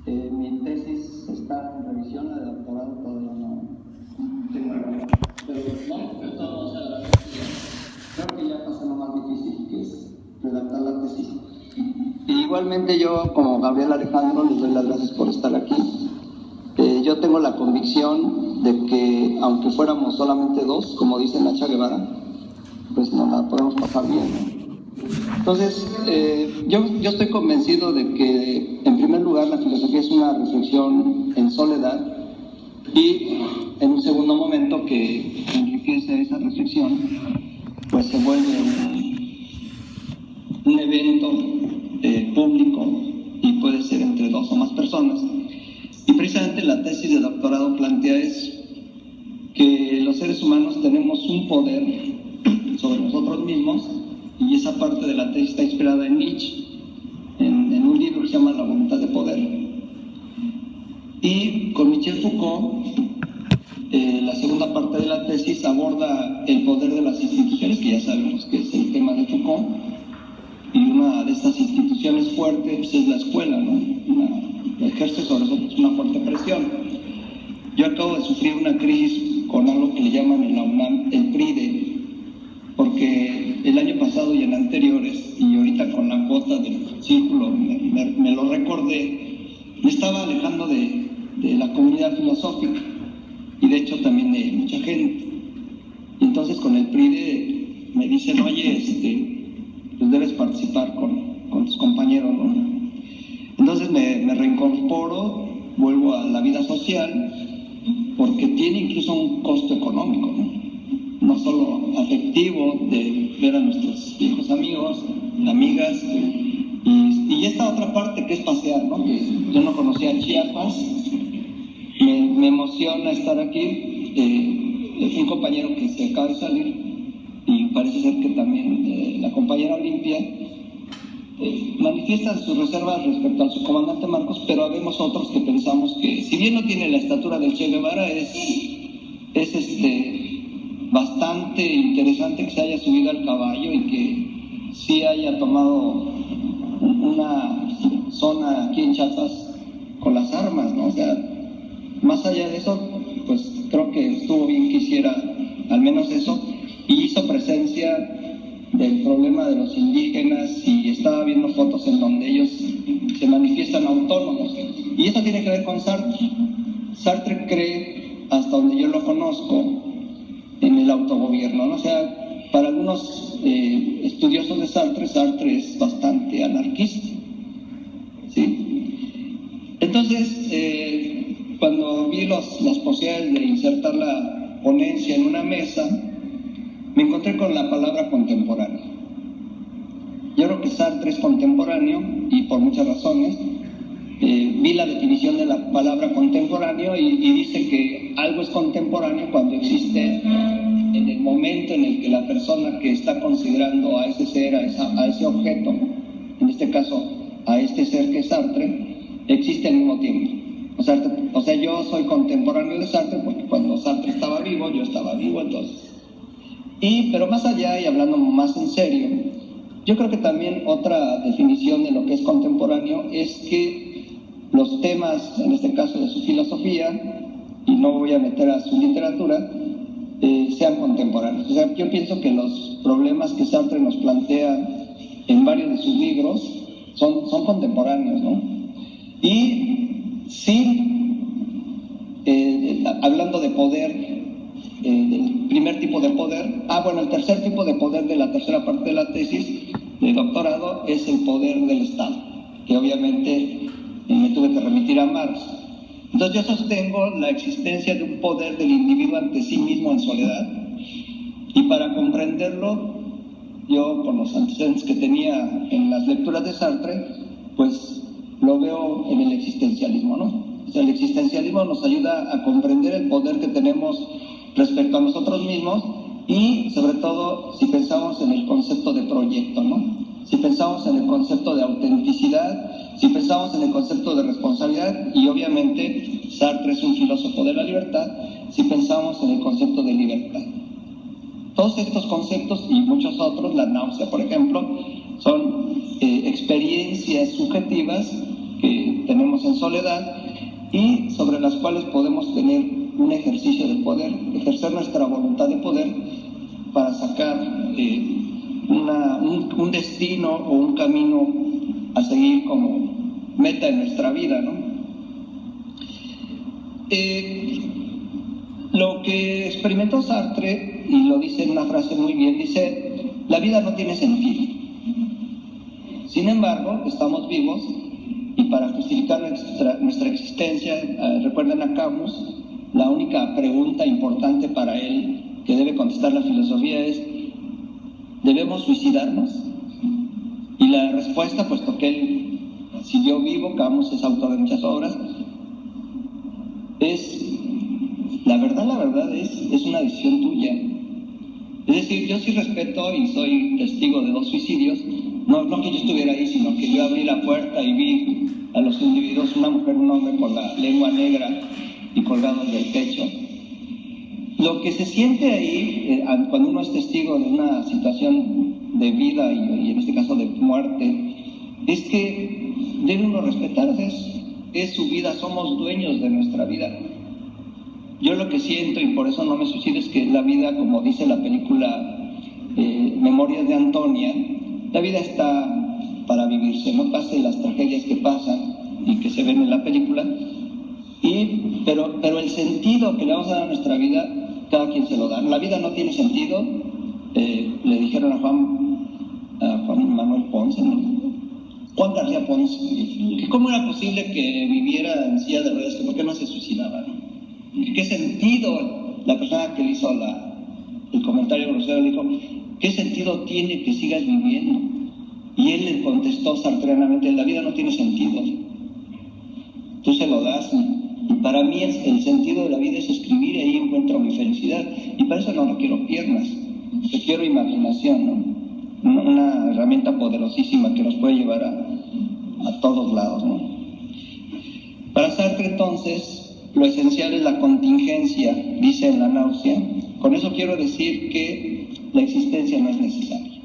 Mi tesis está en revisión, la de doctorado todavía no tengo, pero no, esto no se hará. Creo que ya pasó lo más difícil, que es redactar la tesis. Y igualmente yo, como Gabriel Alejandro, les doy las gracias por estar aquí. Yo tengo la convicción de que, aunque fuéramos solamente dos, como dice Nacha Guevara, pues nos la podemos pasar bien, ¿no? Entonces, yo estoy convencido de que, en primer lugar, la filosofía es una reflexión en soledad y, en un segundo momento, que enriquece esa reflexión, pues se vuelve un evento público y puede ser entre dos o más personas. Y precisamente la tesis de doctorado plantea eso, que los seres humanos tenemos un poder sobre nosotros mismos, y esa parte de la tesis está inspirada en Nietzsche, en un libro que se llama La voluntad de poder. Y con Michel Foucault, la segunda parte de la tesis aborda el poder de las instituciones, que ya sabemos que es el tema de Foucault, y una de estas instituciones fuertes pues, es la escuela, ¿no? Ejerce sobre nosotros una fuerte presión. Yo acabo de sufrir una crisis con algo que le llaman en la UNAM el PRIDE, porque el año pasado y en anteriores, y ahorita con la cuota del círculo me lo recordé, me estaba alejando de la comunidad filosófica y de hecho también de mucha gente. Y entonces con el PRIDE me dicen, oye, pues debes participar con tus compañeros, ¿no? Entonces me reincorporo, vuelvo a la vida social, porque tiene incluso un costo económico, ¿no? No solo afectivo, de ver a nuestros viejos amigos, amigas, y esta otra parte que es pasear, ¿no? Que yo no conocía Chiapas, me emociona estar aquí. Un compañero que se acaba de salir, y parece ser que también la compañera Olimpia, manifiestan sus reservas respecto al subcomandante Marcos, pero habemos otros que pensamos que, si bien no tiene la estatura del Che Guevara, es bastante interesante que se haya subido al caballo y que sí haya tomado una zona aquí en Chiapas con las armas, ¿no? O sea, más allá de eso, pues creo que estuvo bien que hiciera al menos eso, y hizo presencia del problema de los indígenas, y estaba viendo fotos en donde ellos se manifiestan autónomos, y eso tiene que ver con Sartre. Sartre cree, hasta donde yo lo conozco, en el autogobierno, ¿no? O sea, para algunos estudiosos de Sartre es bastante anarquista, ¿sí? Entonces, cuando vi las posibilidades de insertar la ponencia en una mesa, me encontré con la palabra contemporáneo. Yo creo que Sartre es contemporáneo, y por muchas razones. Vi la definición de la palabra contemporáneo y dice que algo es contemporáneo cuando existe en el momento en el que la persona que está considerando a ese ser, a ese objeto, en este caso a este ser que es Sartre, existe al mismo tiempo. O sea, yo soy contemporáneo de Sartre porque cuando Sartre estaba vivo, yo estaba vivo, entonces. Pero más allá, y hablando más en serio, yo creo que también otra definición de lo que es contemporáneo es que los temas, en este caso de su filosofía, y no voy a meter a su literatura, sean contemporáneos. O sea, yo pienso que los problemas que Sartre nos plantea en varios de sus libros son contemporáneos, ¿no? Y sí, hablando de poder, del primer tipo de poder, el tercer tipo de poder de la tercera parte de la tesis de doctorado es el poder del Estado, que obviamente me tuve que remitir a Marx. Entonces yo sostengo la existencia de un poder del individuo ante sí mismo en soledad, y para comprenderlo, yo con los antecedentes que tenía en las lecturas de Sartre, pues lo veo en el existencialismo, ¿no? O sea, el existencialismo nos ayuda a comprender el poder que tenemos respecto a nosotros mismos, y sobre todo si pensamos en el concepto de proyecto, ¿no? Si pensamos en el concepto de autenticidad, si pensamos en el concepto de responsabilidad, y obviamente Sartre es un filósofo de la libertad, si pensamos en el concepto de libertad. Todos estos conceptos y muchos otros, la náusea por ejemplo, son experiencias subjetivas que tenemos en soledad y sobre las cuales podemos tener un ejercicio de poder, ejercer nuestra voluntad de poder para sacar un destino o un camino a seguir como meta en nuestra vida, ¿no? Lo que experimentó Sartre, y lo dice en una frase muy bien, dice: la vida no tiene sentido. Sin embargo, estamos vivos y para justificar nuestra existencia, recuerden a Camus, la única pregunta importante para él que debe contestar la filosofía es: ¿debemos suicidarnos? Y la respuesta, puesto que él siguió vivo, Camus es autor de muchas obras, es: la verdad es una decisión tuya. Es decir, yo sí respeto y soy testigo de 2 suicidios, no que yo estuviera ahí, sino que yo abrí la puerta y vi a los individuos, una mujer, un hombre con la lengua negra y colgados del pecho. Lo que se siente ahí, cuando uno es testigo de una situación de vida y en este caso de muerte, es que debe uno respetar, es su vida, somos dueños de nuestra vida. Yo lo que siento, y por eso no me suicido, es que la vida, como dice la película Memorias de Antonia, la vida está para vivirse, no pase las tragedias que pasan y que se ven en la película, pero el sentido que le vamos a dar a nuestra vida, cada quien se lo da. La vida no tiene sentido, le dijeron a Juan Manuel Ponce, ¿no? Juan García Ponce, que cómo era posible que viviera en silla de ruedas, que por qué no se suicidaba, ¿no? ¿Qué sentido? La persona que le hizo el comentario grosero le dijo: ¿qué sentido tiene que sigas viviendo? Y él le contestó sartreanamente: la vida no tiene sentido, tú se lo das. Y para mí el sentido de la vida es escribir, y ahí encuentro mi felicidad. Y para eso no requiero piernas, requiero imaginación, ¿no? Una herramienta poderosísima que nos puede llevar a todos lados, ¿no? Para Sartre, entonces, lo esencial es la contingencia, dice en La náusea. Con eso quiero decir que la existencia no es necesaria,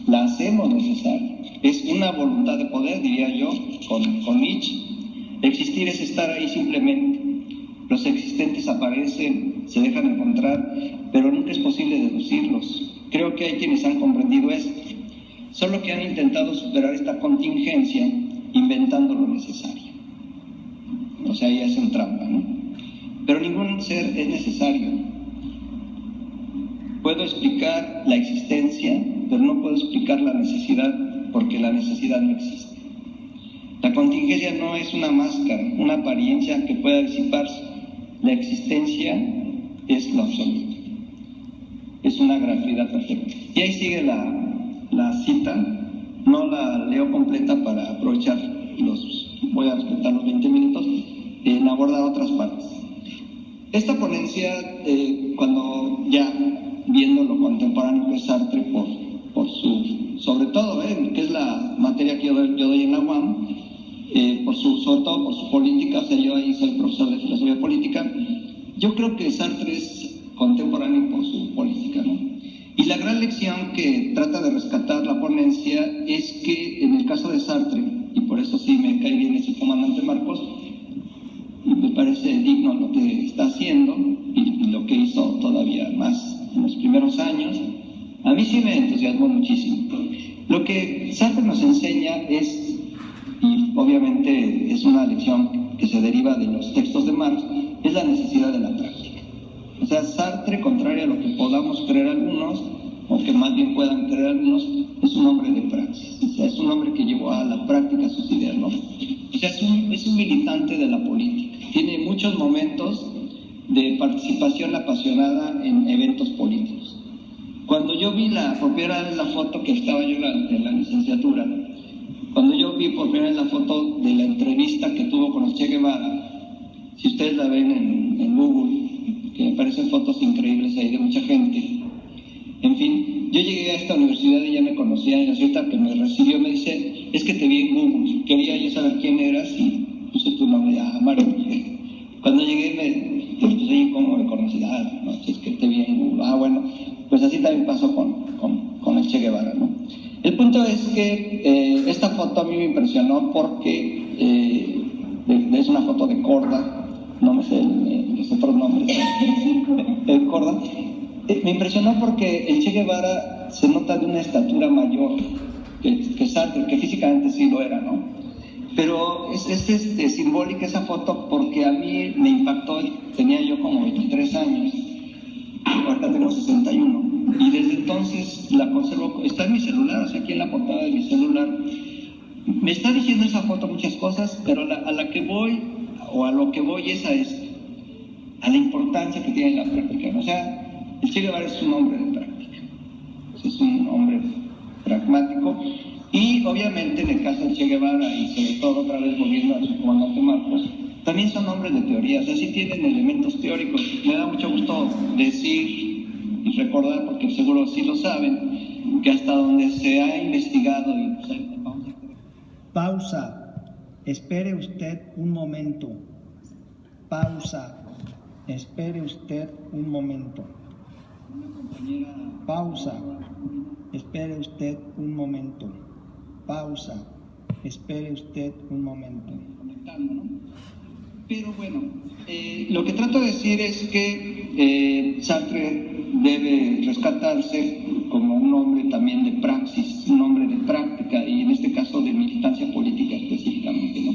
la hacemos necesaria. Es una voluntad de poder, diría yo, con Nietzsche. Existir es estar ahí simplemente. Los existentes aparecen, se dejan encontrar, pero nunca es posible deducirlos. Creo que hay quienes han comprendido esto, solo que han intentado superar esta contingencia inventando lo necesario. O sea, ahí hacen trampa, ¿no? Pero ningún ser es necesario. Puedo explicar la existencia, pero no puedo explicar la necesidad, porque la necesidad no existe. La contingencia no es una máscara, una apariencia que pueda disiparse. La existencia es lo absoluto. Es una gratuidad perfecta. Y ahí sigue la cita. No la leo completa para aprovechar voy a respetar los 20 minutos, en abordar otras partes. Esta ponencia, cuando ya viendo lo contemporáneo que es Sartre, por su, sobre todo, que es la materia que yo doy en la UAM, sobre todo por su política, o sea, yo ahí soy profesor de filosofía política, yo creo que Sartre es contemporáneo por su política, ¿no? Y la gran lección que trata de rescatar la ponencia es que en el caso de Sartre, y por eso sí me cae bien ese comandante Marcos, y me parece digno lo que está haciendo y lo que hizo todavía más en los primeros años, a mí sí me entusiasmó muchísimo. Lo que Sartre nos enseña es, y obviamente es una lección que se deriva de los textos de Marx, es la necesidad de la práctica. O sea, Sartre, contrario a lo que podamos creer algunos, o que más bien puedan creer algunos, es un hombre de praxis. O sea, es un hombre que llevó a la práctica sus ideas, ¿no? O sea, es un militante de la política. Tiene muchos momentos de participación apasionada en eventos políticos. Cuando yo vi por primera vez la foto, que estaba yo en la licenciatura, cuando yo vi por primera vez la foto de la entrevista que tuvo con el Che Guevara, si ustedes la ven en Google, que me parecen fotos increíbles ahí de mucha gente. En fin, yo llegué a esta universidad y ya me conocía, y la cierta que me recibió me dice: es que te vi en Google, quería yo saber quién eras y puse tu nombre, Mario. Cuando llegué pues oye, ¿cómo me conocí? No, es que te vi en Google. Bueno, pues así también pasó con el Che Guevara, ¿no? El punto es que esta foto a mí me impresionó porque una foto de Korda, no me sé los otros nombres, Korda. Me impresionó porque el Che Guevara se nota de una estatura mayor que Sartre, que físicamente sí lo era, ¿no? Pero es simbólica esa foto porque a mí me impactó. Tenía yo como 23 años, ahorita tengo 61, y desde entonces la conservo, está en mi celular, o sea, aquí en la portada de mi celular. Me está diciendo esa foto muchas cosas, pero a la que voy, o a lo que voy es a esto, a la importancia que tiene la práctica. O sea, el Che Guevara es un hombre de práctica, es un hombre pragmático, y obviamente en el caso de Che Guevara, y sobre todo otra vez volviendo a su comandante Marcos, también son hombres de teoría, o sea, sí tienen elementos teóricos. Me da mucho gusto decir y recordar, porque seguro sí lo saben, que hasta donde se ha investigado y Pausa. Espere usted un momento. Pausa. Espere usted un momento. Pausa. Espere usted un momento. Pausa. Espere usted un momento. Pero bueno, lo que trato de decir es que Sartre debe rescatarse como un hombre también de praxis, un hombre de práctica, y en este caso de militancia política específicamente, ¿no?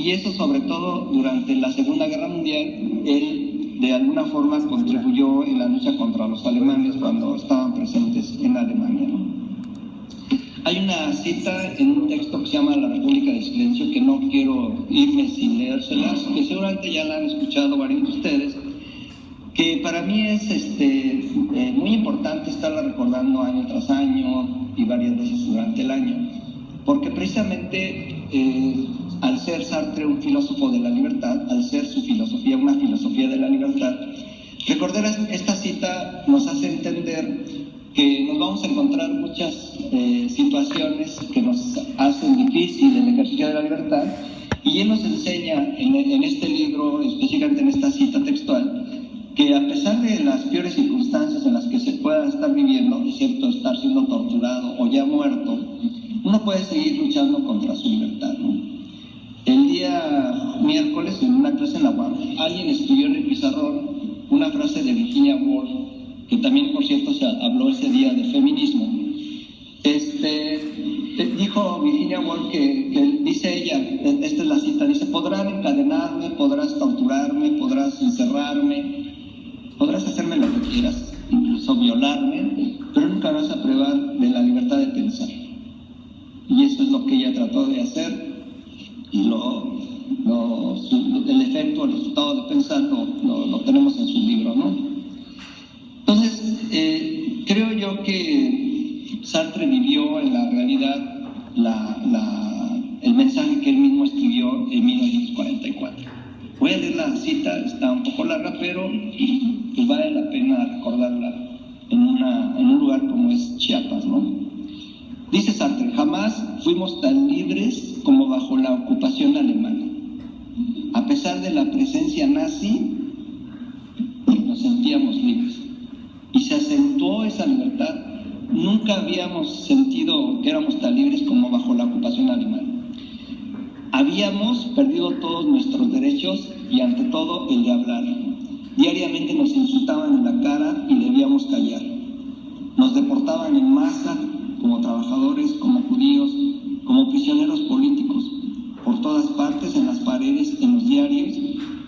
Y eso sobre todo durante la Segunda Guerra Mundial. Él de alguna forma contribuyó en la lucha contra los alemanes cuando estaban presentes en Alemania, ¿no? Hay una cita en un texto que se llama La República del Silencio, que no quiero irme sin leérselas, que seguramente ya la han escuchado varios de ustedes, que para mí es muy importante estarla recordando año tras año y varias veces durante el año, porque precisamente al ser Sartre un filósofo de la libertad, al ser su filosofía una filosofía de la libertad, recordar esta cita nos hace entender que nos vamos a encontrar muchas situaciones que nos hacen difícil el ejercicio de la libertad, y él nos enseña en este libro, específicamente en esta cita textual, que a pesar de las peores circunstancias en las que se pueda estar viviendo, excepto estar siendo torturado o ya muerto, uno puede seguir luchando contra su libertad, ¿no? El día miércoles, en una clase en la UAM, alguien escribió en el pizarrón una frase de Virginia Woolf, que también, por cierto, se habló ese día de feminismo. Dijo Virginia Woolf que dice ella, esta es la cita, dice: podrán encadenarme, podrás torturarme, podrás encerrarme, podrás hacerme lo que quieras, incluso violarme, pero nunca vas a privar de la libertad de pensar. Y eso es lo que ella trató de hacer, y el efecto, el resultado de pensar lo tenemos en su libro, ¿no? Entonces, creo yo que Sartre vivió en la realidad el mensaje que él mismo escribió en 1944. Voy a leer la cita, está un poco larga, pero pues vale la pena recordarla en un lugar como es Chiapas, ¿no? Dice Sartre: jamás fuimos tan libres como bajo la ocupación alemana. A pesar de la presencia nazi, nos sentíamos libres. Y se acentuó esa libertad. Nunca habíamos sentido que éramos tan libres como bajo la ocupación alemana. Habíamos perdido todos nuestros derechos y ante todo el de hablar. Diariamente nos insultaban en la cara y debíamos callar. Nos deportaban en masa como trabajadores, como judíos, como prisioneros políticos. Por todas partes, en las paredes, en los diarios,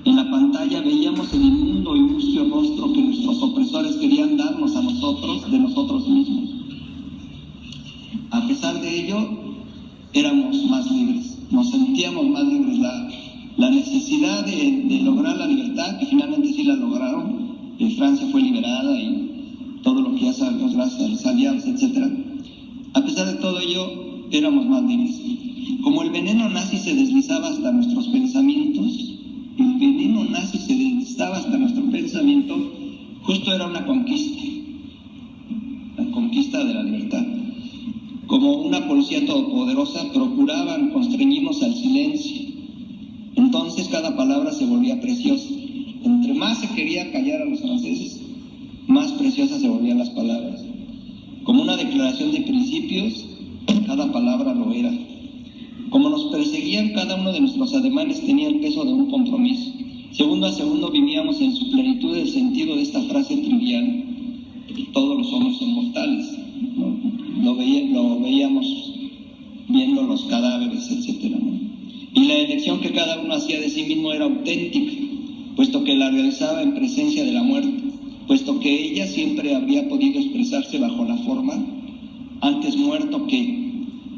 en la pantalla, veíamos el inmundo y mustio rostro que nuestros opresores querían darnos a nosotros de nosotros mismos. A pesar de ello, éramos más libres, nos sentíamos más libres. La necesidad de lograr la libertad, que finalmente sí la lograron, Francia fue liberada y todo lo que ya sabemos gracias a las alianzas, etc. A pesar de todo ello, éramos más libres. Como el veneno nazi se deslizaba hasta nuestros pensamientos, justo era una conquista, la conquista de la libertad. Como una policía todopoderosa, procuraban constreñirnos al silencio. Entonces cada palabra se volvía preciosa. Entre más se quería callar a los franceses, más preciosas se volvían las palabras. Como una declaración de principios, cada palabra lo era. Como nos perseguían, cada uno de nuestros ademanes tenía el peso de un compromiso. Segundo a segundo vivíamos en su plenitud el sentido de esta frase trivial: todos los hombres son mortales, ¿no? Lo veíamos viendo los cadáveres, etcétera, ¿no? Y la elección que cada uno hacía de sí mismo era auténtica, puesto que la realizaba en presencia de la muerte, puesto que ella siempre habría podido expresarse bajo la forma antes muerto que.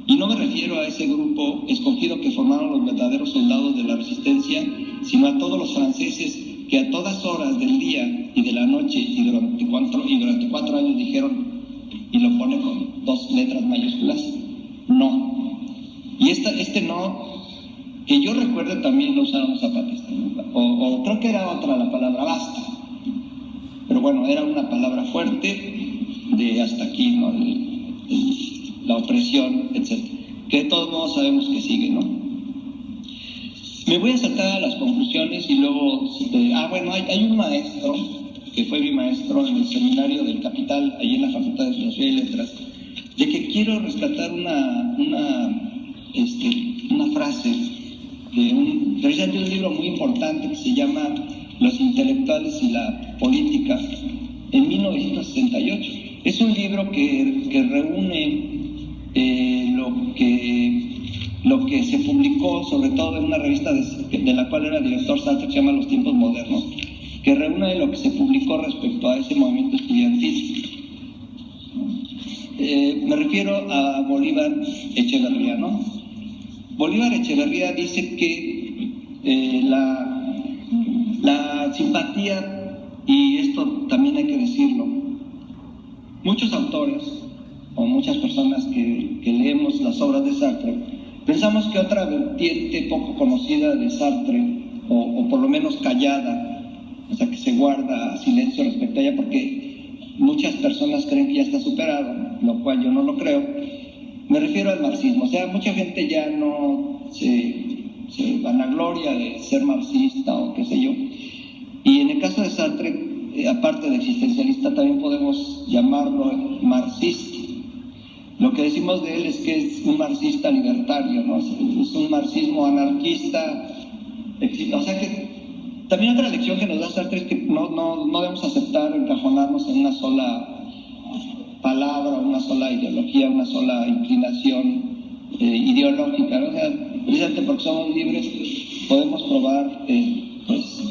Y no me refiero a ese grupo escogido que formaron los verdaderos soldados de la resistencia, sino a todos los franceses que a todas horas del día y de la noche y durante 4 años dijeron, y lo pone con 2 letras mayúsculas, no. Y este no, que yo recuerde, también lo usaron los zapatistas, ¿no? O creo que era otra la palabra basta, pero bueno, era una palabra fuerte de hasta aquí, ¿no? La opresión, etc. Que de todos modos sabemos que sigue, ¿no? Me voy a saltar a las conclusiones y luego... hay un maestro, que fue mi maestro en el seminario del Capital, ahí en la Facultad de Filosofía y Letras, de que quiero rescatar una frase de un libro muy importante que se llama Los intelectuales y la política, en 1968. Es un libro que reúne lo que se publicó, sobre todo en una revista de la cual era director Sartre, que se llama Los Tiempos Modernos, que reúne lo que se publicó respecto a ese movimiento estudiantil. Me refiero a Bolívar Echeverría, ¿no? Bolívar Echeverría dice que la simpatía, y esto también hay que decirlo, muchos autores o muchas personas que leemos las obras de Sartre, pensamos que otra vertiente poco conocida de Sartre, o por lo menos callada, o sea, que se guarda silencio respecto a ella, porque muchas personas creen que ya está superado, lo cual yo no lo creo. Me refiero al marxismo. O sea, mucha gente ya no se vanagloria de ser marxista o qué sé yo. Y en el caso de Sartre, aparte de existencialista, también podemos llamarlo marxista. Lo que decimos de él es que es un marxista libertario, ¿no? Es un marxismo anarquista. O sea que también otra lección que nos da Sartre es que no debemos aceptar encajonarnos en una sola palabra, una sola ideología, una sola inclinación ideológica, ¿no? O sea, precisamente porque somos libres podemos probar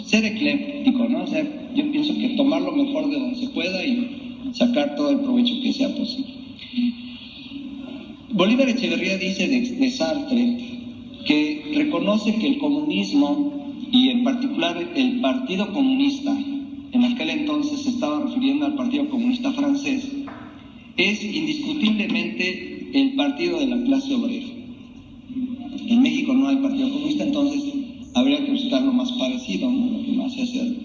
ser ecléctico, ¿no? O sea, yo pienso que tomar lo mejor de donde se pueda y sacar todo el provecho que sea posible. Bolívar Echeverría dice de Sartre que reconoce que el comunismo, y en particular el Partido Comunista, en aquel entonces se estaba refiriendo al Partido Comunista francés, es indiscutiblemente el partido de la clase obrera. En México no hay Partido Comunista, entonces habría que buscar lo más parecido, ¿no? Lo que más se hace.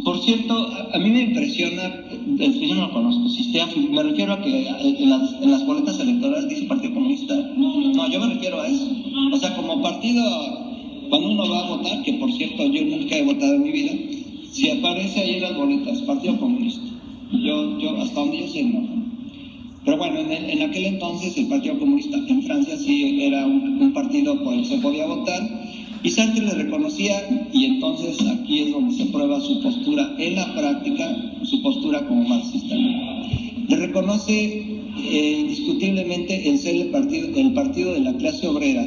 Por cierto, a mí me impresiona, yo no lo conozco, me refiero a que en las boletas electorales dice Partido Comunista. No, yo me refiero a eso. O sea, como partido, cuando uno va a votar, que por cierto yo nunca he votado en mi vida, si aparece ahí en las boletas Partido Comunista, yo hasta donde yo sé, no. Pero bueno, en aquel entonces el Partido Comunista en Francia sí era un partido por el que se podía votar, y Sartre le reconocía, y entonces aquí es donde se prueba su postura en la práctica, su postura como marxista, ¿no? Le reconoce indiscutiblemente el ser el partido de la clase obrera,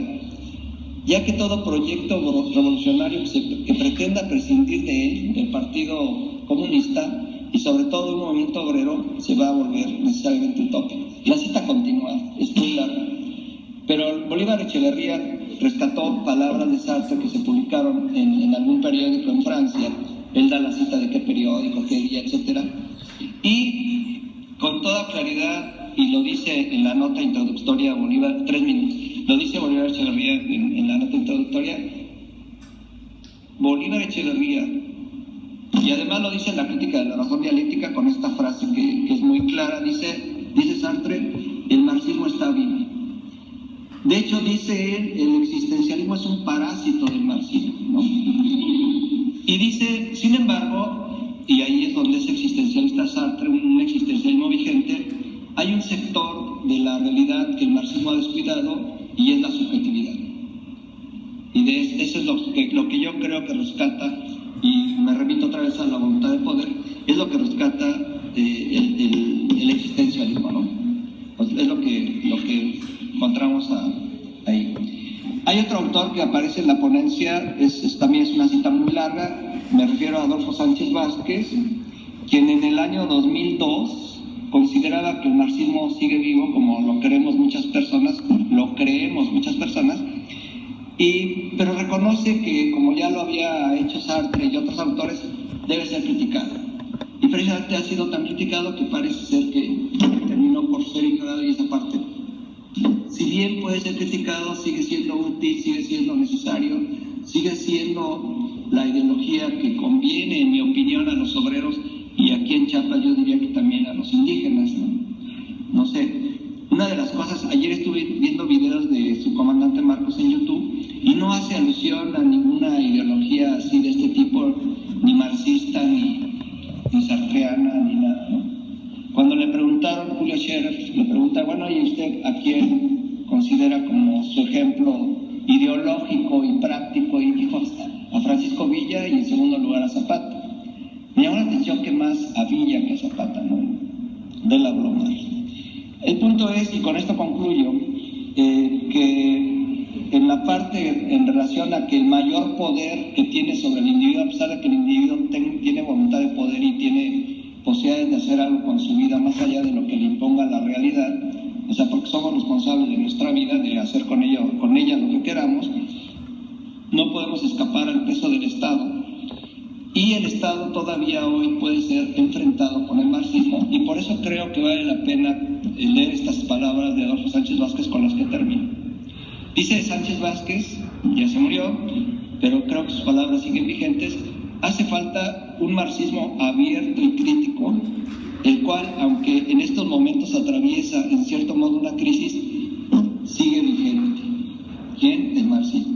ya que todo proyecto revolucionario que pretenda prescindir de él, del Partido Comunista, y sobre todo un movimiento obrero, se va a volver necesariamente utópico. La cita continúa, es muy larga. Pero Bolívar Echeverría rescató palabras de Sartre que se publicaron en algún periódico en Francia. Él da la cita de qué periódico, qué día, etc. Y con toda claridad, y lo dice en la nota introductoria Bolívar, 3 minutos, lo dice Bolívar Echeverría en la nota introductoria, Bolívar Echeverría, y además lo dice en la crítica de la razón dialéctica con esta frase que es muy clara, dice Sartre, el marxismo está vivo. De hecho, dice él, el existencialismo es un parásito del marxismo, ¿no? Y dice, sin embargo, y ahí es donde es existencialista Sartre, un existencialismo vigente, hay un sector de la realidad que el marxismo ha descuidado y es la subjetividad. Y eso es lo que yo creo que rescata, y me remito otra vez a la voluntad de poder, es lo que rescata el existencialismo, ¿no? Pues es lo que encontramos ahí. Hay otro autor que aparece en la ponencia, también es una cita muy larga, me refiero a Adolfo Sánchez Vázquez, quien en el año 2002 consideraba que el marxismo sigue vivo, como lo creemos muchas personas, pero reconoce que, como ya lo había hecho Sartre y otros autores, debe ser criticado. Y precisamente ha sido tan criticado que parece ser que terminó por ser ignorado, y esa parte, si bien puede ser criticado, sigue siendo útil, sigue siendo necesario, sigue siendo la ideología que conviene, en mi opinión, a los obreros, y aquí en Chiapas yo diría que también a los indígenas, ¿no? No sé, una de las cosas, ayer estuve viendo videos de su comandante Marcos en YouTube, y no hace alusión a ninguna ideología así de este tipo, ni marxista, ni sartreana, ni nada, ¿no? Cuando le preguntaron, Julio Scherer le pregunta, bueno, ¿y usted a quién considera como su ejemplo ideológico y práctico? Y dijo a Francisco Villa, y en segundo lugar a Zapata. Me llamó la atención que más a Villa que a Zapata, ¿no? De la broma. El punto es, y con esto concluyo, que en la parte en relación a que el mayor poder que tiene sobre el individuo, a pesar de que el individuo tiene voluntad de poder y tiene posibilidades de hacer algo con su vida más allá de lo que le imponga la realidad, o sea, porque somos responsables de nuestra vida, de hacer con ella lo que queramos, no podemos escapar al peso del Estado, y el Estado todavía hoy puede ser enfrentado con el marxismo, y por eso creo que vale la pena leer estas palabras de Adolfo Sánchez Vázquez con las que termino. Dice Sánchez Vázquez, ya se murió, pero creo que sus palabras siguen vigentes: hace falta un marxismo abierto y crítico, el cual, aunque en estos momentos atraviesa en cierto modo una crisis, sigue vigente. ¿Quién? El marxismo.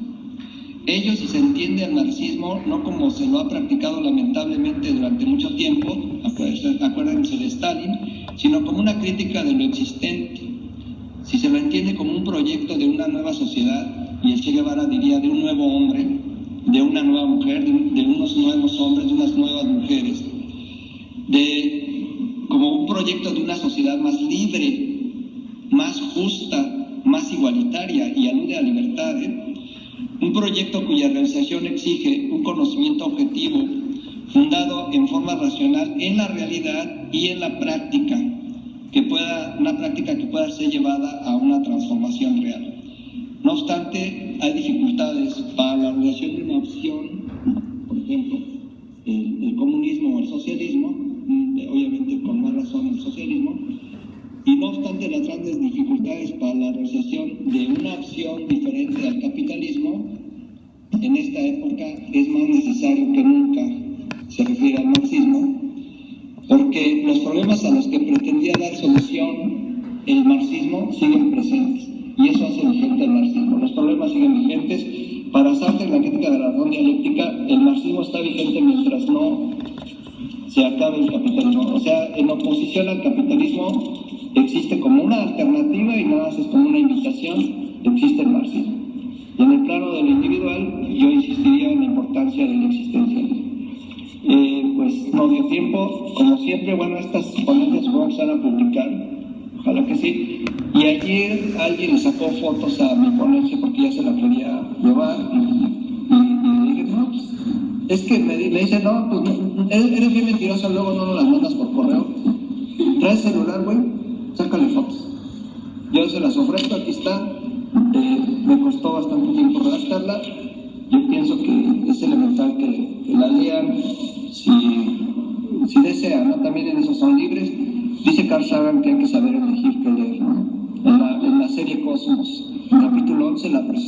Ello, si se entiende al marxismo no como se lo ha practicado lamentablemente durante mucho tiempo, acuérdense de Stalin, sino como una crítica de lo existente. Si se lo entiende como un proyecto de una nueva sociedad, y el Che Guevara diría de un nuevo hombre, de una nueva mujer, de unos nuevos hombres, de unas nuevas mujeres, como un proyecto de una sociedad más libre, más justa, más igualitaria, y alude a libertad, un proyecto cuya realización exige un conocimiento objetivo, fundado en forma racional en la realidad y en la práctica, una práctica que pueda ser llevada a una transformación real. No obstante, hay dificultades para la realización de una opción, por ejemplo, el comunismo o el socialismo, obviamente con más razón el socialismo, y no obstante las grandes dificultades para la realización de una opción diferente al capitalismo, en esta época es más necesario que nunca, se refiere al marxismo, porque los problemas a los que pretendía dar solución el marxismo siguen presentes, y eso hace vigente el marxismo. Los problemas siguen vigentes. Para Sartre, en la crítica de la razón dialéctica, el marxismo está vigente mientras no se acabe el capitalismo. O sea, en oposición al capitalismo existe como una alternativa, y nada más es como una invitación, existe el marxismo. Y en el plano de lo individual, yo insistiría en la importancia del existencialismo. Pues no dio tiempo, como siempre. Bueno, estas ponencias supongo que se van a publicar, ojalá que sí. Y ayer alguien le sacó fotos a mi ponencia porque ya se la quería llevar, y le dije, no, pues, es que me dice, no, pues eres bien mentiroso, luego no nos las mandas por correo. ¿Traes celular, güey? Sácale fotos. Yo se las ofrezco, aquí está. Me costó bastante tiempo redactarla. Yo pienso que es elemental que la lean si desean, ¿no? También en eso son libres. Dice Carl Sagan que hay que saber elegir qué leer, ¿no? En la serie Cosmos, capítulo 11, la persona